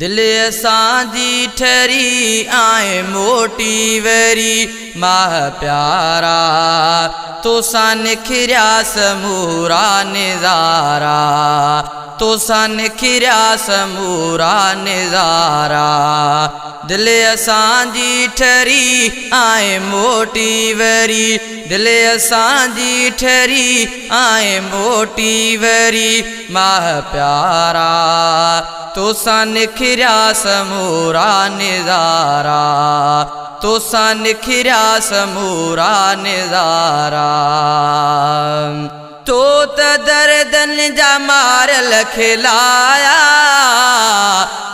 दिल असांजी ठरी आए मोटी वरी माह प्यारा तोसां निखिरिया समूरा निज़ारा तोसां निखिरिया समूरा निज़ारा दिल असांजी ठरी आए मोटी वरी दिल असांजी ठरी आए मोटी वरी माह प्यारा तोसां निखिरिया समूरा निज़ारा तोसां निखिरिया समूरा निज़ारा तो त दर्दन जा मारल खिलाया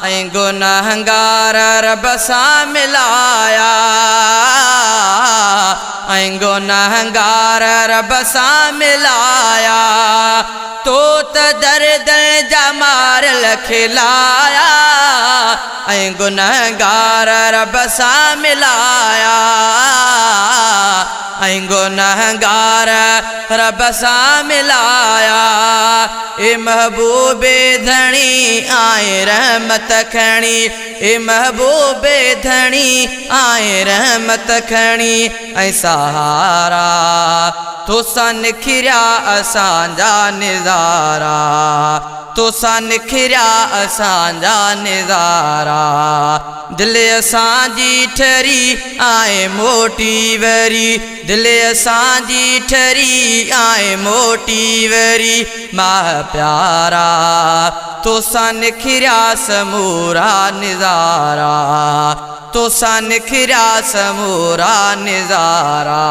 ऐं गुनहगार रब सां मिलाया ऐं गुनहगार रब सां मिलाया तो त दर्दन जा मारल खिलाया ऐं गुनहगार रब सां मिलाया ऐं गुनहगार रब सां मिलाया ए महबूबे धणी आए रहमत खणी ए महबूबे धणी आए रहमत खणी ऐं सहारा तोसां निखिरिया असांजा निज़ारा तोसां निखिरिया असांजा निज़ारा दिल असांजी ठरी आए मोटी वरी दिल असांजी ठरी आए मोटी वरी माह प्यारा तोसां निखिरिया समूरा निज़ारा तोसां निखिरिया समूरा निज़ारा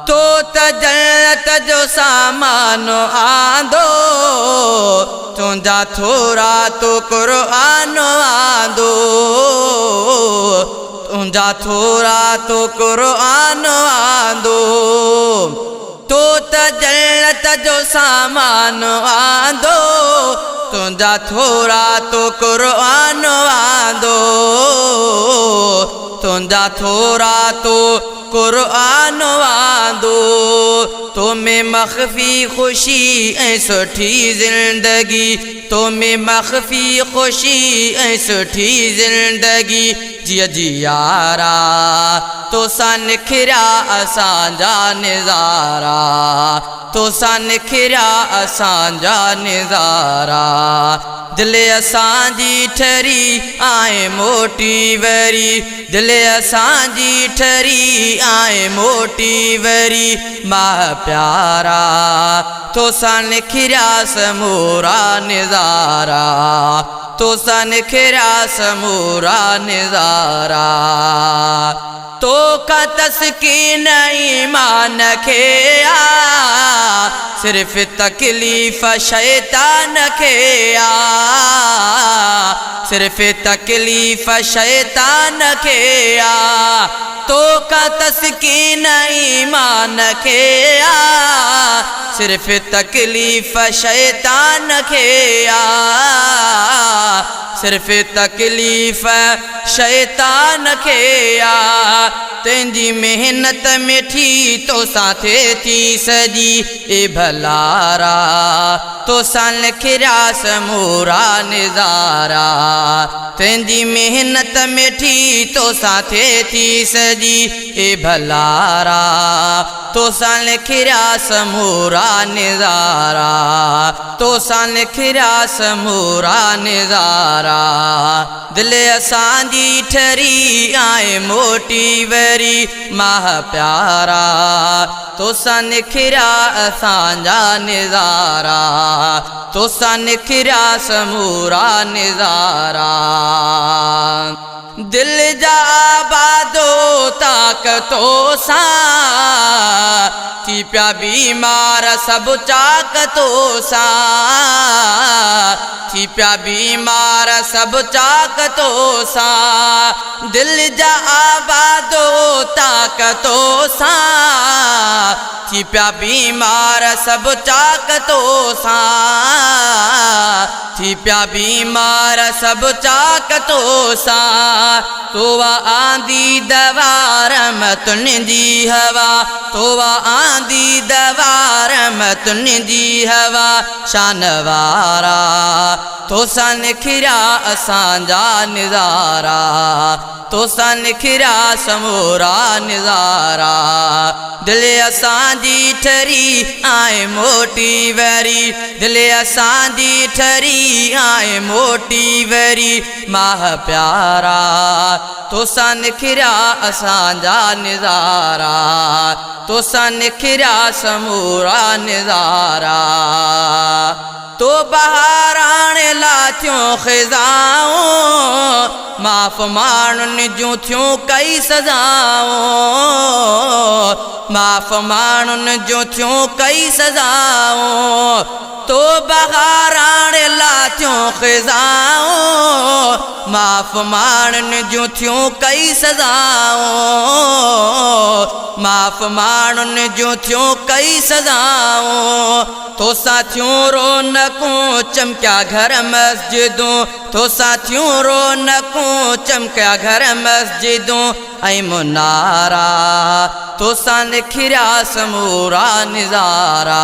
तो त जन्नत जो सामान आंदो तुंहिंजा थोरा तो क़ुरान आंदो तुंहिंजा थोरा तो क़ुरान आंदो तो त जन्नत जो सामान आंदो तुंहिंजा थोरा तो क़ुरान आंदो तुंहिंजा थोरा तो क़ुरान आंदो तो में मख़फ़ी ख़ुशी ऐं सुठी ज़िंदगी तो में मख़फ़ी ख़ुशी ऐं सुठी ज़िंदगी जिया जियारा तोसां निखिरिया असांजा निज़ारा तोसां निखिरिया असांजा निज़ारा दिल असांजी ठरी आए मोटी वरी दिल असांजी ठरी आए मोटी वरी माह प्यारा तोसां निखिरिया समूरा निज़ारा तोसां निखिरिया समूरा निज़ारा तो का तस्कीन ईमान खे आ सिर्फ़ तकलीफ़ शैतान खे आ सिर्फ़ तकलीफ़ शैतान खे आ तो का तस्कीन ईमान खे आ सिर्फ़ तकलीफ़ शैतान खे आ सिर्फ़ तकलीफ़ शैतान खे आ तुंहिंजी मेहनत मिठी तोसां थिए थी सजी ए भलारा तोसां निखिरिया समूरा निज़ारा तुंहिंजी मेहनत मिठी तोसां थिए थी सजी ए भलारा तोसां निखिरिया समूरा निज़ारा तोसां निखिरिया समूरा निज़ारा दिल असांजी ठरी आए मोटी वरी माह प्यारा तोसां निखिरिया असांजा निज़ारा तोसां निखिरिया समूरा निज़ारा दिल जा आबादो ताक़तो सां थी पिया बीमार सभु चाक़तो सां थी पिया बीमार सभु चाक़तो सां दिल जा आबादो ताक़तो सां थी पिया बीमार सभु चाक़तो सां थी पिया बीमार सभु चाक़तो सां तो आंदी दवा रहमतुनि जी हवा तोवा आंदी दवार मतुन जी हवा शानवारा तोसा निखिरा असांजा निज़ारा तोसा निखिरा समूरा निज़ारा दिल असांजी ठरी आए मोटी वरी दिल असांजी ठरी आए मोटी वरी माह प्यारा तोसा निखिरा असांजा निज़ारा तोसा निखिरा समूरा निज़ारा तो बहारान लाथियों ख़िज़ाओं माफ़ माण्हुन जूं थियूं कई सज़ाओं माफ़ माण्हुन जूं थियूं कई सज़ाओं तो बहारान लाथियों ख़िज़ाओं माफ़ माण्हुन जूं थियूं कई सज़ाओं माफ़ माण्हुन जूं थियूं कई सज़ाओं तोसां थियूं रौनकूं चमकिया घर मस्जिदूं तोसां थियूं रौनकूं चमकिया घर मस्जिदूं ऐं मुनारा तोसां निखिरा समूरा निज़ारा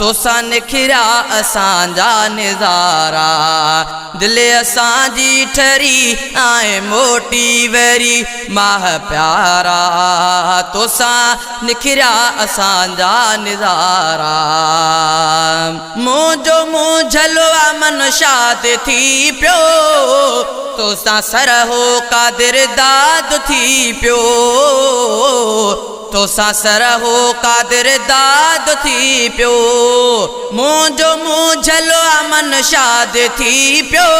तोसां निखिरा असांजा निज़ारा दिल असांजी ठरी आए मोटी वरी माह प्यारा तोसां निखिरा असांजा निज़ारा मुंहिंजो मुंहुं झलवा मन शाद थी पियो तोसां सरहो कादिर दाद थी पियो तोसां सरहो कादिर दाद थी पियो मुंहिंजो मुंहुं झलवा मन शाद थी पियो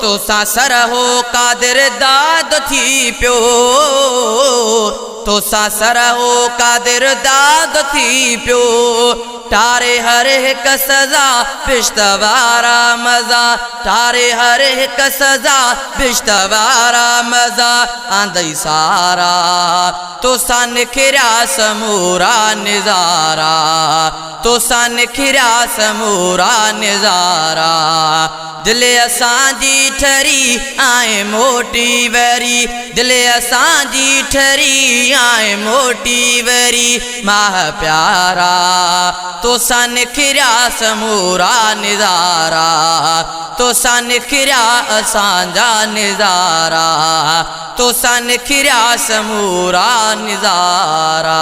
तोसां सरहो कादिर दाद थी पियो तोसां सरहो कादिर दाद थी पियो तारे हर हिक सज़ा बिश्तवारा मज़ा तारे हर हिक सज़ा बिश्तवारा मज़ा आंदई सारा तोसां निखिरा समूरा निज़ारा तोसां निखिरा समूरा निज़ारा दिल असांजी ठरी आए मोटी वरी दिल असांजी ठरी आए मोटी वरी माह प्यारा तोसां निखिरा समूरा निज़ारा तोसां निखिरा असांजा निज़ारा तोसां निखिरा समूरा निज़ारा।